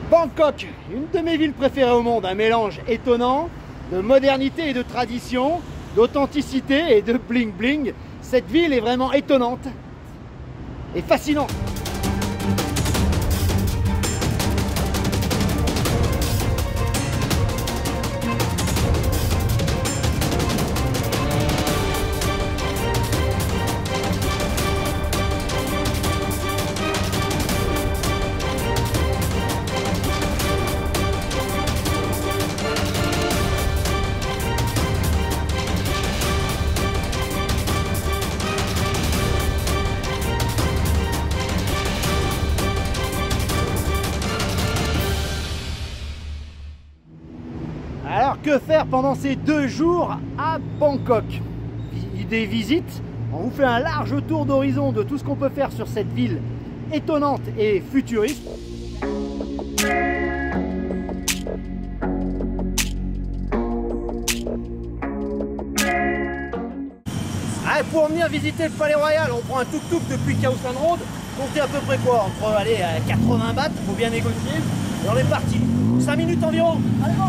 Bangkok, une de mes villes préférées au monde, un mélange étonnant de modernité et de tradition, d'authenticité et de bling bling. Cette ville est vraiment étonnante et fascinante. Alors que faire pendant ces 2 jours à Bangkok? Des visites, on vous fait un large tour d'horizon de tout ce qu'on peut faire sur cette ville étonnante et futuriste. Ah, pour venir visiter le Palais Royal, on prend un tuk-tuk depuis Khao San Road, comptez à peu près quoi, entre 80 bahts, faut bien négocier, et on est parti, 5 minutes environ, allez go.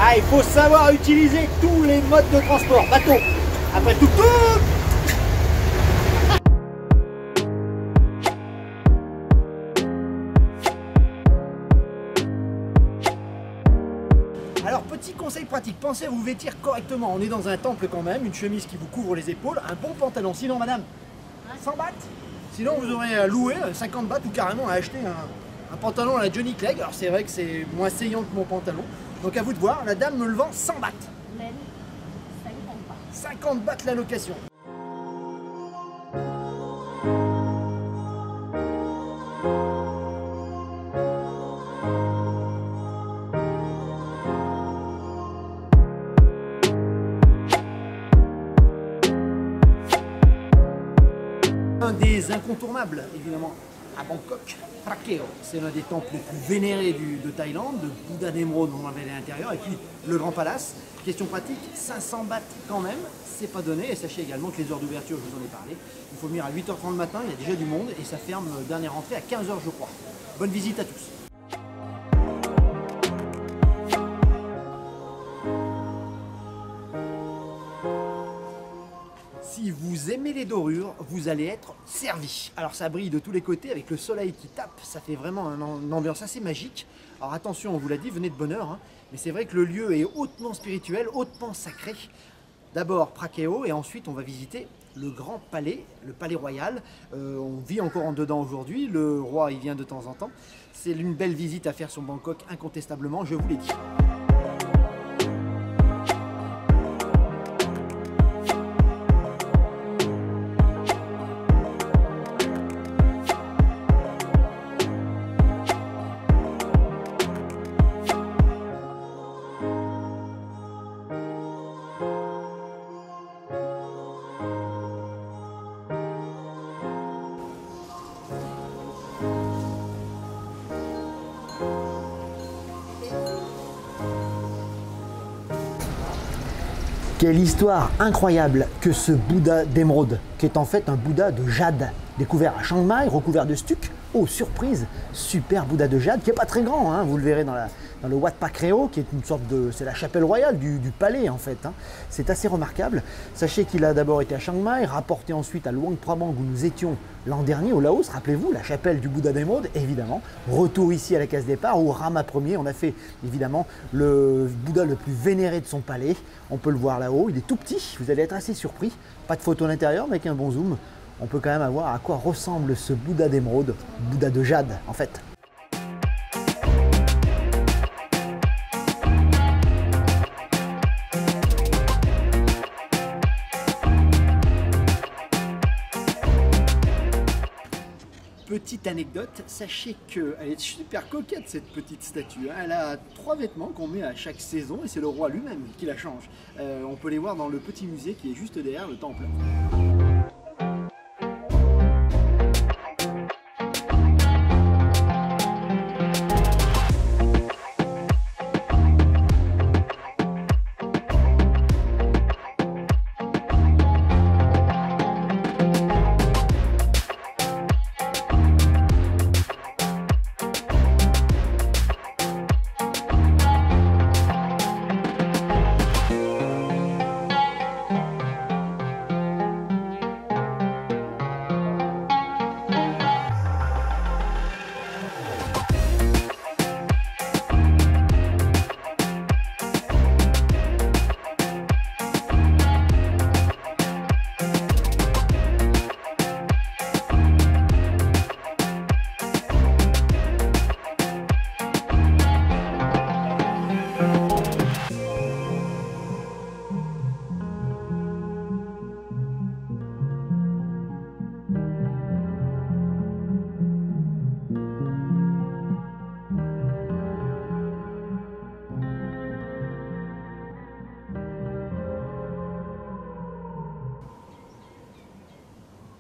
Ah, il faut savoir utiliser tous les modes de transport. Bateau, après tuk-tuk. Alors, petit conseil pratique, pensez à vous vêtir correctement. On est dans un temple quand même, une chemise qui vous couvre les épaules, un bon pantalon. Sinon, madame, 100 bahts. Sinon, vous aurez à louer 50 bahts ou carrément à acheter un pantalon à la Johnny Clegg. Alors, c'est vrai que c'est moins saillant que mon pantalon. Donc à vous de voir, la dame me le vend 100 bahts. Même 50 bahts. 50 bahts la location. Un des incontournables, évidemment, à Bangkok, Prakeo. C'est l'un des temples les plus vénérés de Thaïlande, le Bouddha d'Émeraude, on l'avait à l'intérieur, et puis le Grand Palace. Question pratique, 500 bahts quand même, c'est pas donné. Et sachez également que les heures d'ouverture, je vous en ai parlé, il faut venir à 8h30 le matin, il y a déjà du monde, et ça ferme, dernière entrée, à 15h je crois. Bonne visite à tous. Si vous aimez les dorures, vous allez être servi. Alors ça brille de tous les côtés avec le soleil qui tape, ça fait vraiment une ambiance assez magique. Alors attention, on vous l'a dit, venez de bonne heure, hein, mais c'est vrai que le lieu est hautement spirituel, hautement sacré. D'abord Prakeo et ensuite on va visiter le Grand Palais, le Palais Royal. On vit encore en dedans aujourd'hui, le roi il vient de temps en temps. C'est une belle visite à faire sur Bangkok, incontestablement, je vous l'ai dit. Quelle histoire incroyable que ce Bouddha d'émeraude, qui est en fait un Bouddha de jade, découvert à Chiang Mai, recouvert de stuc. Oh, surprise, super Bouddha de jade, qui n'est pas très grand, hein, vous le verrez dans le Wat Pakreo, qui est une sorte de... c'est la chapelle royale du palais en fait. Hein. C'est assez remarquable. Sachez qu'il a d'abord été à Chiang Mai, rapporté ensuite à Luang Prabang où nous étions l'an dernier au Laos, rappelez-vous, la chapelle du Bouddha d'émeraude, évidemment. Retour ici à la case départ où Rama Ier, on a fait évidemment le Bouddha le plus vénéré de son palais. On peut le voir là-haut, il est tout petit, vous allez être assez surpris. Pas de photo à l'intérieur, mais avec un bon zoom, on peut quand même avoir à quoi ressemble ce Bouddha d'émeraude, Bouddha de jade en fait. petite anecdote, sachez qu'elle est super coquette cette petite statue. Elle a 3 vêtements qu'on met à chaque saison et c'est le roi lui-même qui la change. On peut les voir dans le petit musée qui est juste derrière le temple.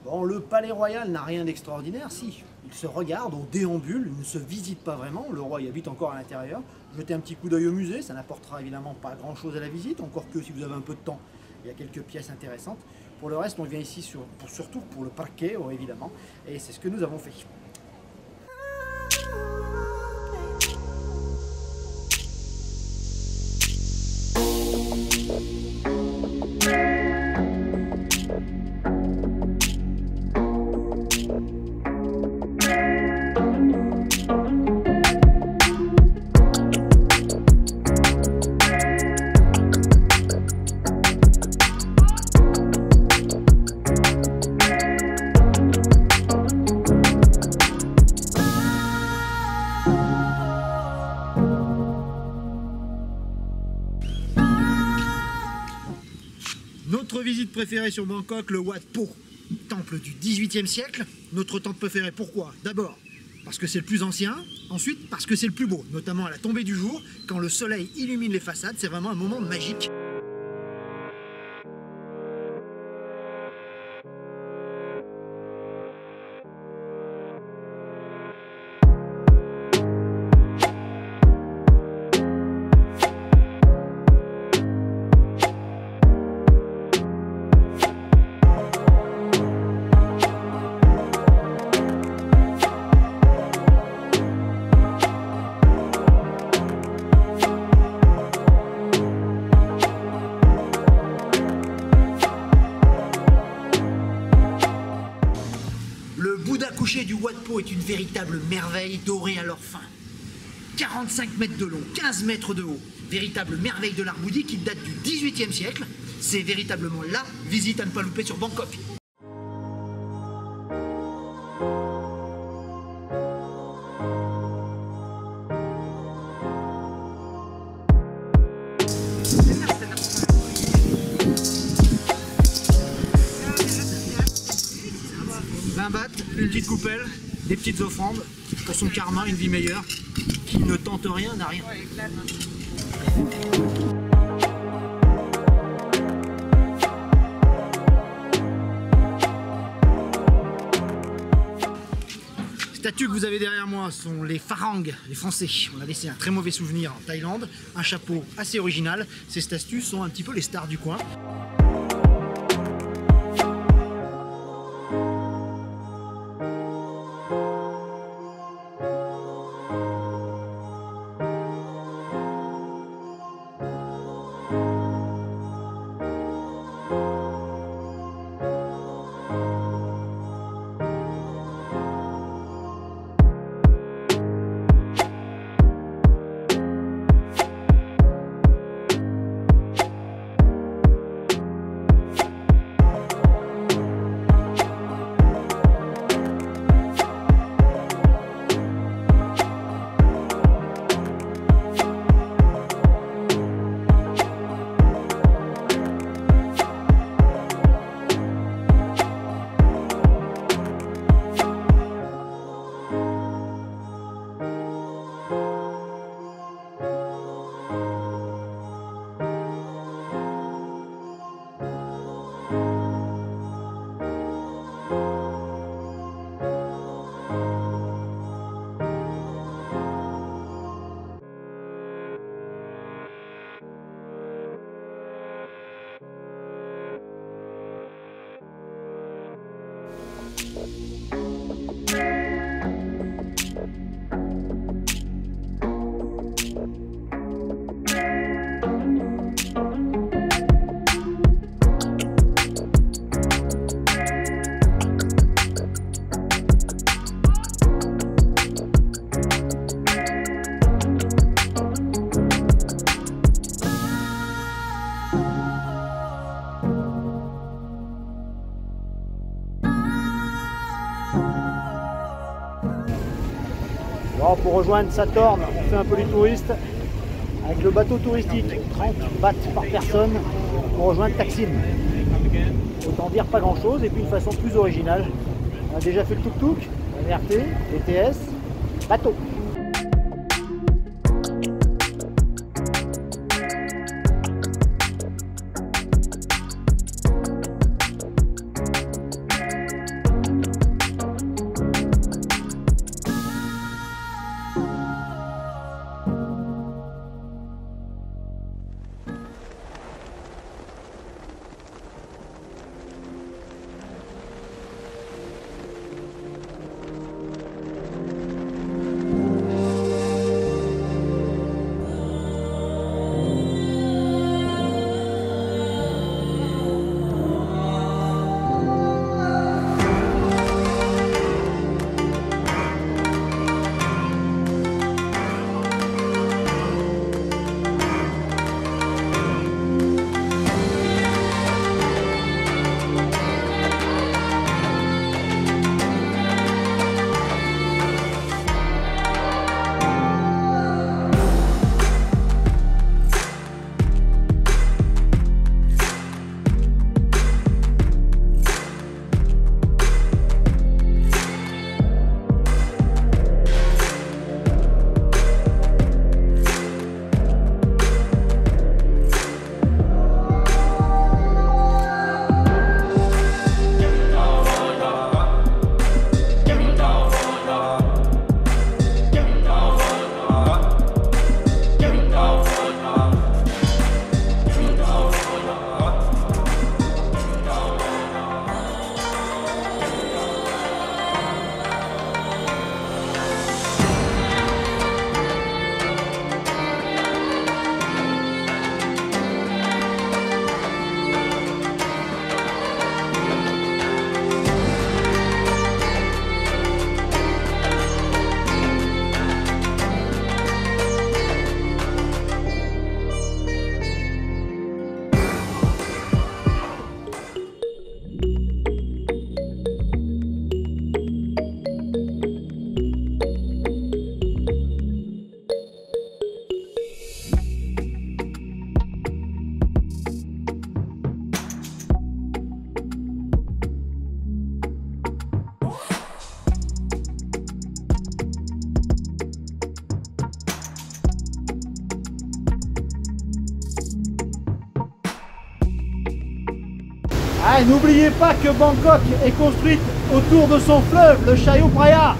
Bon, le palais royal n'a rien d'extraordinaire, si. Il se regarde, on déambule, il ne se visite pas vraiment, le roi y habite encore à l'intérieur. Jetez un petit coup d'œil au musée, ça n'apportera évidemment pas grand chose à la visite, encore que si vous avez un peu de temps, il y a quelques pièces intéressantes. Pour le reste, on vient ici surtout pour le parquet, évidemment, et c'est ce que nous avons fait. Notre visite préférée sur Bangkok, le Wat Po, temple du XVIIIe siècle. Notre temple préféré, pourquoi? D'abord, parce que c'est le plus ancien. Ensuite, parce que c'est le plus beau, notamment à la tombée du jour, quand le soleil illumine les façades. C'est vraiment un moment magique. Le Bouddha couché du Wat Po est une véritable merveille dorée à leur fin. 45 mètres de long, 15 mètres de haut. Véritable merveille de l'art bouddhique qui date du XVIIIe siècle. C'est véritablement la visite à ne pas louper sur Bangkok. Une petite coupelle, des petites offrandes pour son karma, une vie meilleure. Qui ne tente rien n'a rien. Les statues que vous avez derrière moi sont les Pharangs, les Français. On a laissé un très mauvais souvenir en Thaïlande. Un chapeau assez original. Ces statues sont un petit peu les stars du coin. Alors pour rejoindre Satorne, on fait un peu les touristes avec le bateau touristique, 30 bahts par personne pour rejoindre Taksim. Autant dire pas grand chose, et puis une façon plus originale. On a déjà fait le tuk-tuk, la MRT, BTS, bateau. Ah, n'oubliez pas que Bangkok est construite autour de son fleuve, le Chao Phraya,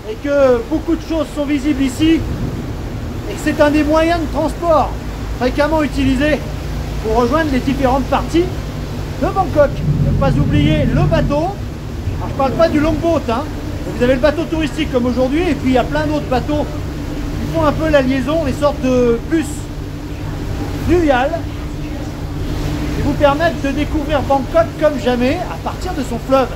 et que beaucoup de choses sont visibles ici, et que c'est un des moyens de transport fréquemment utilisés pour rejoindre les différentes parties de Bangkok. Ne pas oublier le bateau. Alors, je ne parle pas du longboat, hein. Vous avez le bateau touristique comme aujourd'hui, et puis il y a plein d'autres bateaux qui font un peu la liaison, les sortes de bus fluviales, qui vous permettent de découvrir Bangkok comme jamais à partir de son fleuve.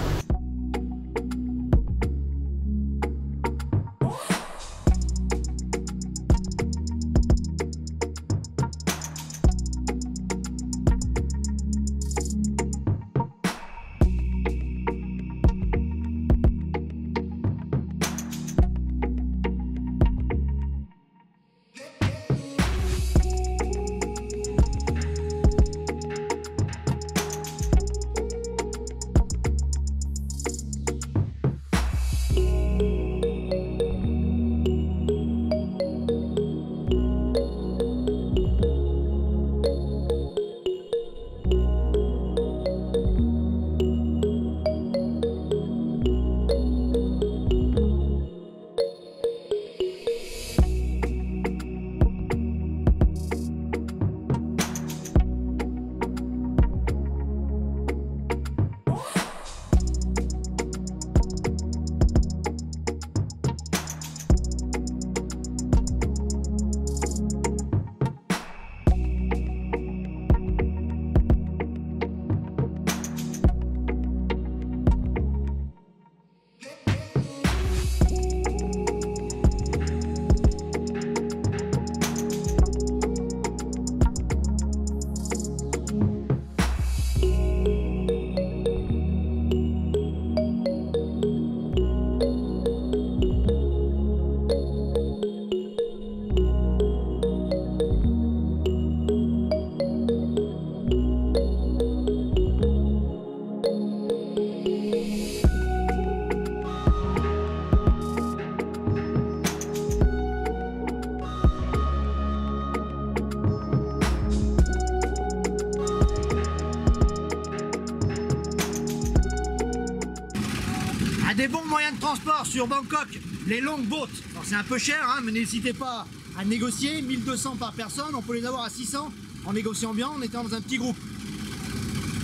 a des bons moyens de transport sur Bangkok, les longboats. Alors c'est un peu cher, hein, mais n'hésitez pas à négocier. 1200 par personne, on peut les avoir à 600 en négociant bien, en étant dans un petit groupe.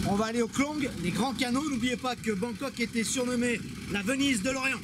On va aller au Klong, les grands canaux. N'oubliez pas que Bangkok était surnommé la Venise de l'Orient.